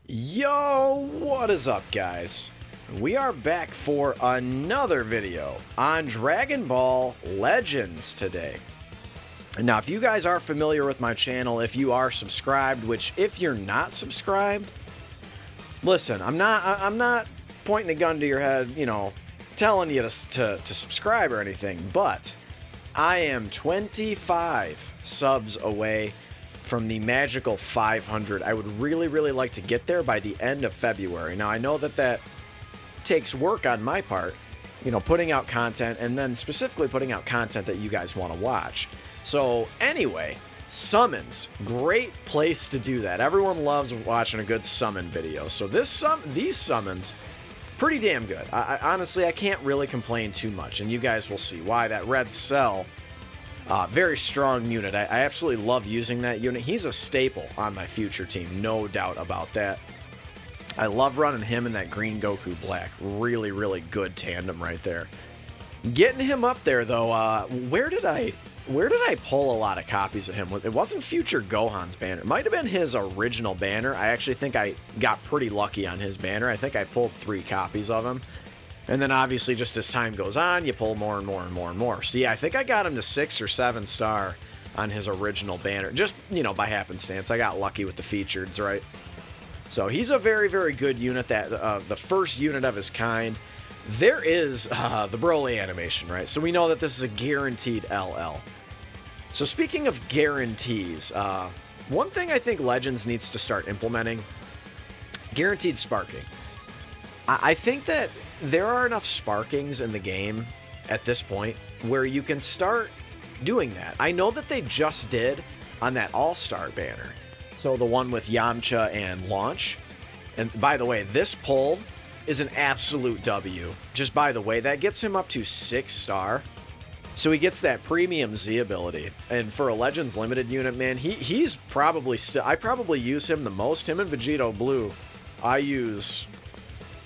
Yo, what is up, guys? We are back for another video on Dragon Ball Legends today. Now, if you guys are familiar with my channel, if you are subscribed, which if you're not subscribed, listen, I'm not pointing a gun to your head, you know, telling you to subscribe or anything, but I am 25 subs away from the magical 500. I would really like to get there by the end of February. Now, I know that takes work on my part, you know, putting out content and then specifically putting out content that you guys want to watch. So anyway, summons, great place to do that. Everyone loves watching a good summon video. So these summons, pretty damn good. Honestly, I can't really complain too much, and you guys will see why. That red cell, very strong unit. I absolutely love using that unit. He's a staple on my future team, no doubt about that. I love running him and that green Goku Black. Really good tandem right there. Getting him up there though, where did I pull a lot of copies of him? It wasn't Future Gohan's banner. It might have been his original banner. I actually think I got pretty lucky on his banner. I think I pulled 3 copies of him. And then obviously just as time goes on, you pull more and more. So yeah, I think I got him to 6 or 7 star on his original banner. Just, you know, by happenstance. I got lucky with the featureds, right? So he's a very good unit, that the first unit of his kind. There is the Broly animation, right? So we know that this is a guaranteed LL. So speaking of guarantees, one thing I think Legends needs to start implementing, guaranteed sparking. I think that there are enough sparkings in the game at this point where you can start doing that. I know that they just did on that All-Star banner. So the one with Yamcha and Launch. And by the way, this pull is an absolute W. Just by the way, that gets him up to 6 star. So he gets that premium Z ability. And for a Legends Limited unit, man, he's probably still... I probably use him the most. Him and Vegeta Blue, I use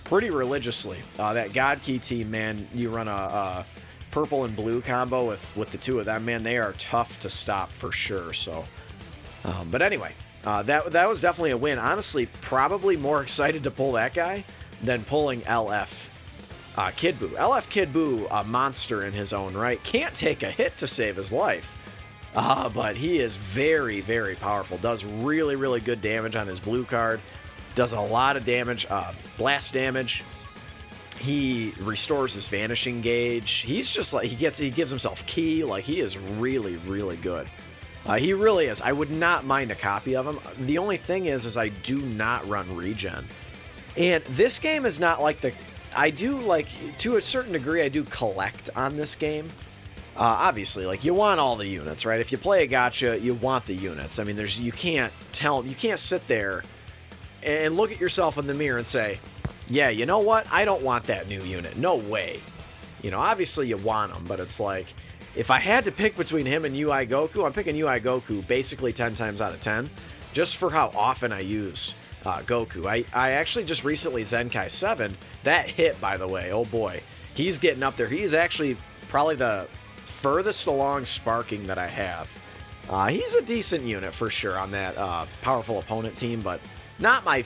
pretty religiously. That God Key team, man, you run a purple and blue combo with the two of them, man, they are tough to stop for sure. So, but anyway, that was definitely a win. Honestly, probably more excited to pull that guy than pulling LF Kid Buu. LF Kid Buu, a monster in his own right, can't take a hit to save his life. But he is very powerful. Does really good damage on his blue card. Does a lot of damage, blast damage. He restores his vanishing gauge. He's just like, he gives himself ki. Like, he is really good. He really is. I would not mind a copy of him. The only thing is I do not run regen. And this game is not like I do, like, to a certain degree, I do collect on this game. Obviously, like, you want all the units, right? If you play a gacha, you want the units. I mean, you can't sit there and look at yourself in the mirror and say, yeah, you know what? I don't want that new unit. No way. You know, obviously you want them, but it's like, if I had to pick between him and UI Goku, I'm picking UI Goku basically 10 times out of 10, just for how often I use Goku. I actually just recently Zenkai 7. That hit, by the way, oh boy. He's getting up there. He's actually probably the furthest along sparking that I have. He's a decent unit for sure on that powerful opponent team, but not my...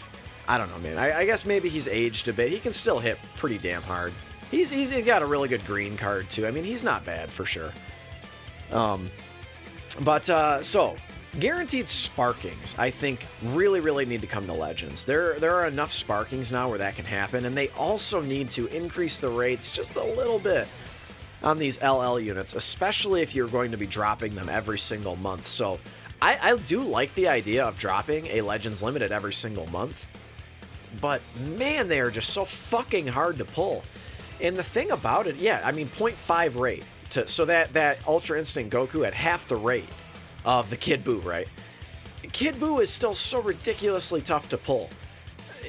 I don't know, man. I guess maybe he's aged a bit. He can still hit pretty damn hard. He's got a really good green card, too. I mean, he's not bad, for sure. So, guaranteed sparkings, I think, really need to come to Legends. There are enough sparkings now where that can happen, and they also need to increase the rates just a little bit on these LL units, especially if you're going to be dropping them every single month. So, I do like the idea of dropping a Legends Limited every single month, but man, they are just so fucking hard to pull. And the thing about it, yeah, I mean, 0.5 rate. So that Ultra Instinct Goku had half the rate of the Kid Buu, right? Kid Buu is still so ridiculously tough to pull.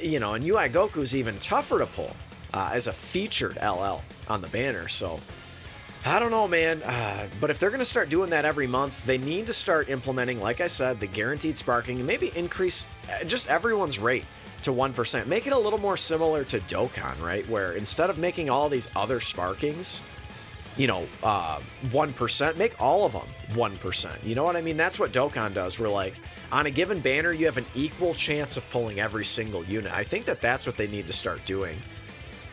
You know, and UI Goku is even tougher to pull as a featured LL on the banner, so... I don't know, man, but if they're going to start doing that every month, they need to start implementing, like I said, the guaranteed sparking, and maybe increase just everyone's rate to 1%. Make it a little more similar to Dokkan, right? Where instead of making all these other sparkings, you know, 1%, make all of them 1%. You know what I mean? That's what Dokkan does. We're like, on a given banner, you have an equal chance of pulling every single unit. I think that that's what they need to start doing.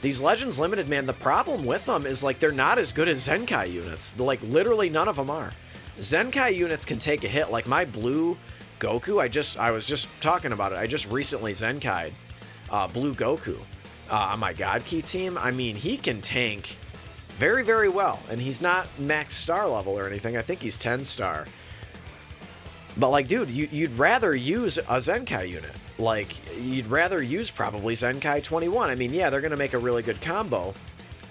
These Legends Limited, man, the problem with them is, like, they're not as good as Zenkai units. Like, literally none of them are. Zenkai units can take a hit. Like, my blue Goku, I was just talking about it. I just recently Zenkai'd blue Goku on my God Key team. I mean, he can tank very, very well. And he's not max star level or anything. I think he's 10 star. But, like, dude, you'd rather use a Zenkai unit. Like, you'd rather use probably Zenkai 21. I mean, yeah, they're going to make a really good combo.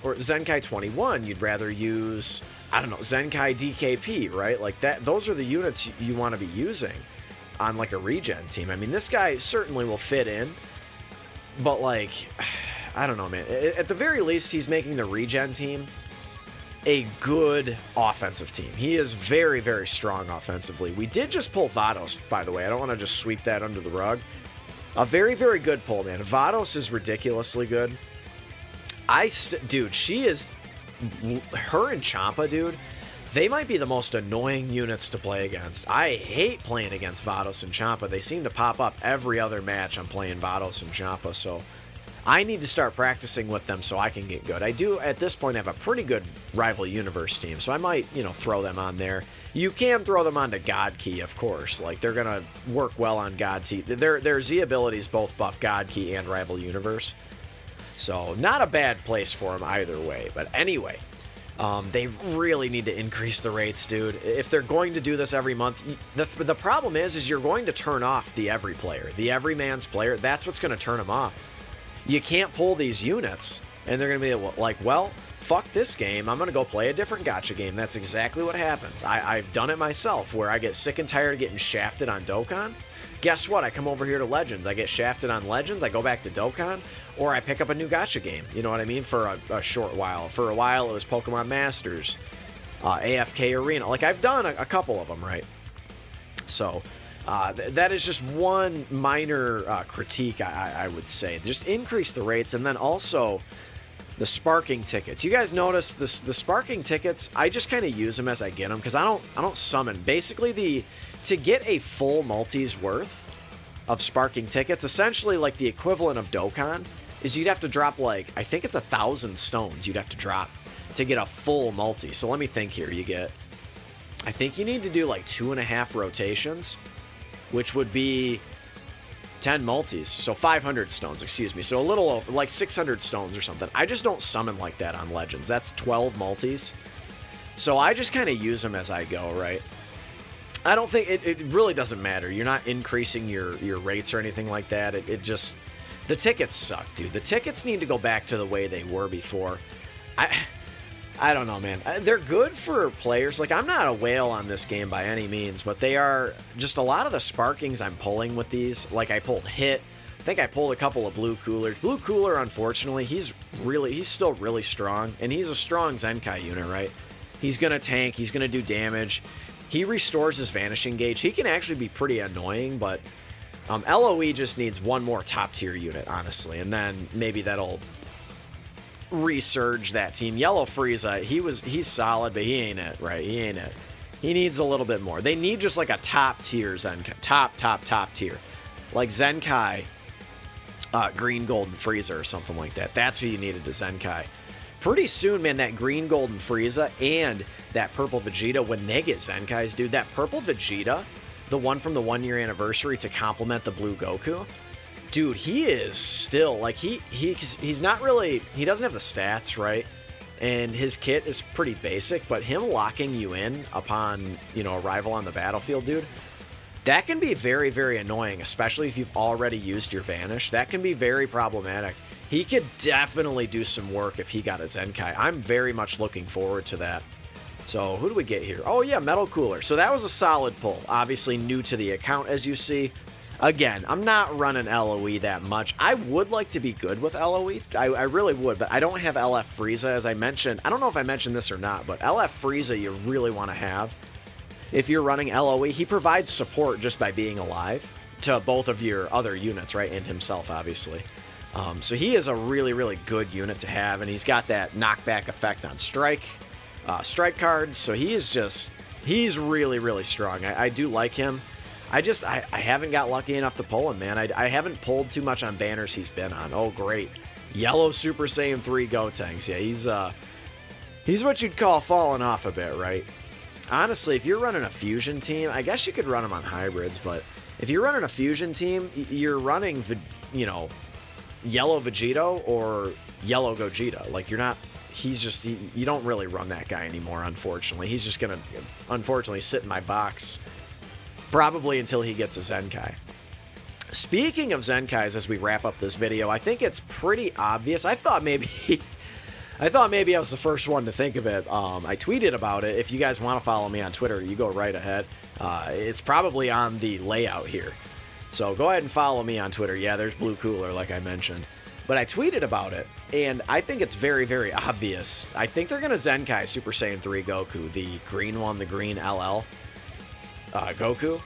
Or Zenkai 21, you'd rather use, I don't know, Zenkai DKP, right? Like, those are the units you want to be using on, like, a regen team. I mean, this guy certainly will fit in. But, like, I don't know, man. At the very least, he's making the regen team a good offensive team. He is very, very strong offensively. We did just pull Vados, by the way. I don't want to just sweep that under the rug. A very, very good pull, man. Vados is ridiculously good. Dude, she is... Her and Champa, dude, they might be the most annoying units to play against. I hate playing against Vados and Champa. They seem to pop up every other match I'm playing Vados and Champa, so I need to start practicing with them so I can get good. I do, at this point, have a pretty good Rival Universe team, so I might, you know, throw them on there. You can throw them onto God Key, of course. Like, they're going to work well on God Key. Their Z abilities both buff God Key and Rival Universe. So, not a bad place for them either way. But anyway, they really need to increase the rates, dude. If they're going to do this every month, the problem is you're going to turn off the every player. The everyman's player, that's what's going to turn them off. You can't pull these units, and they're going to be like, well, fuck this game. I'm going to go play a different gacha game. That's exactly what happens. I've done it myself, where I get sick and tired of getting shafted on Dokkan. Guess what? I come over here to Legends. I get shafted on Legends. I go back to Dokkan, or I pick up a new gacha game. You know what I mean? For a short while. For a while, it was Pokemon Masters, AFK Arena. Like, I've done a couple of them, right? So... that is just one minor critique, I would say. Just increase the rates, and then also the sparking tickets. You guys notice the sparking tickets? I just kind of use them as I get them because I don't summon. Basically, to get a full multi's worth of sparking tickets, essentially like the equivalent of Dokkan, is you'd have to drop, like, I think it's 1,000 stones you'd have to drop to get a full multi. So let me think here. I think you need to do like 2.5 rotations, which would be 10 multis, so 500 stones, excuse me. So a little over, like 600 stones or something. I just don't summon like that on Legends. That's 12 multis. So I just kind of use them as I go, right? I don't think, it really doesn't matter. You're not increasing your rates or anything like that. It just, the tickets suck, dude. The tickets need to go back to the way they were before. I don't know, man. They're good for players. Like, I'm not a whale on this game by any means, but they are just a lot of the sparkings I'm pulling with these. Like, I pulled Hit. I think I pulled a couple of Blue Coolers. Blue Cooler, unfortunately, he's still really strong, and he's a strong Zenkai unit, right? He's going to tank. He's going to do damage. He restores his Vanishing Gauge. He can actually be pretty annoying, but LOE just needs one more top-tier unit, honestly, and then maybe that'll resurge that team. Yellow Frieza, he's solid, but he ain't it, right? He ain't it. He needs a little bit more. They need just like a top tier Zenkai, top tier, like Zenkai, Green Golden Frieza or something like that. That's who you needed to Zenkai. Pretty soon, man, that Green Golden Frieza and that Purple Vegeta, when they get Zenkais, dude, that Purple Vegeta, the one from the 1-year anniversary to complement the Blue Goku, dude, he is still, like, he's not really, he doesn't have the stats, right? And his kit is pretty basic, but him locking you in upon, you know, arrival on the battlefield, dude, that can be very, very annoying, especially if you've already used your Vanish. That can be very problematic. He could definitely do some work if he got a Zenkai. I'm very much looking forward to that. So, who do we get here? Oh, yeah, Metal Cooler. So that was a solid pull. Obviously new to the account, as you see. Again, I'm not running LOE that much. I would like to be good with LOE. I really would, but I don't have LF Frieza, as I mentioned. I don't know if I mentioned this or not, but LF Frieza you really want to have. If you're running LOE, he provides support just by being alive to both of your other units, right? And himself, obviously. So he is a really, really good unit to have, and he's got that knockback effect on strike. strike cards, so he's really, really strong. I do like him. I haven't got lucky enough to pull him, man. I haven't pulled too much on banners he's been on. Oh, great. Yellow Super Saiyan 3 Gotenks. Yeah, he's what you'd call falling off a bit, right? Honestly, if you're running a fusion team, I guess you could run him on hybrids, but if you're running a fusion team, you're running, yellow Vegeta or yellow Gogeta. Like, you're not, you don't really run that guy anymore, unfortunately. He's just gonna, unfortunately, sit in my box probably until he gets a Zenkai. Speaking of Zenkais, as we wrap up this video, I think it's pretty obvious. I thought maybe I was the first one to think of it. I tweeted about it. If you guys want to follow me on Twitter, you go right ahead. It's probably on the layout here. So go ahead and follow me on Twitter. Yeah, there's Blue Cooler, like I mentioned. But I tweeted about it, and I think it's very, very obvious. I think they're going to Zenkai Super Saiyan 3 Goku, the green one, the green LL Goku.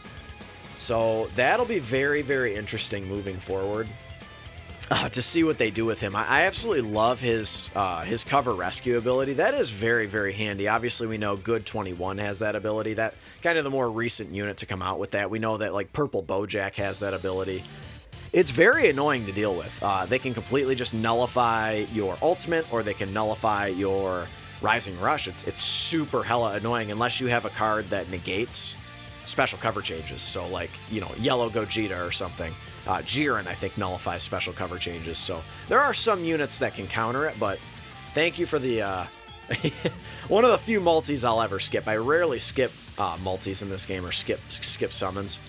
So that'll be very, very interesting moving forward to see what they do with him. I absolutely love his cover rescue ability. That is very, very handy. Obviously, we know Good 21 has that ability. That kind of the more recent unit to come out with that. We know that like Purple Bojack has that ability. It's very annoying to deal with. They can completely just nullify your ultimate, or they can nullify your Rising Rush. It's super hella annoying unless you have a card that negates special cover changes. So like, yellow Gogeta or something. Jiren, I think, nullifies special cover changes. So there are some units that can counter it, but thank you for the one of the few multis I'll ever skip. I rarely skip multis in this game, or skip summons.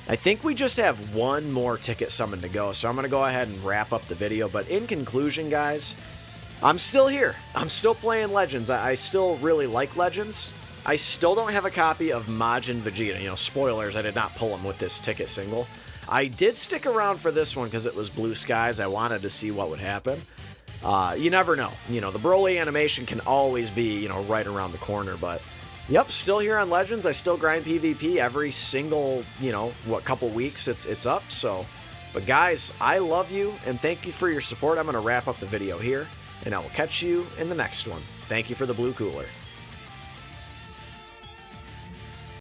I think we just have one more ticket summon to go, so I'm going to go ahead and wrap up the video. But in conclusion, guys, I'm still here. I'm still playing Legends. I still really like Legends. I still don't have a copy of Majin Vegeta. Spoilers, I did not pull him with this ticket single. I did stick around for this one because it was Blue Skies. I wanted to see what would happen. You never know. The Broly animation can always be, right around the corner. But, yep, still here on Legends. I still grind PvP every single, couple weeks it's up. So, but guys, I love you, and thank you for your support. I'm going to wrap up the video here, and I will catch you in the next one. Thank you for the Blue Cooler.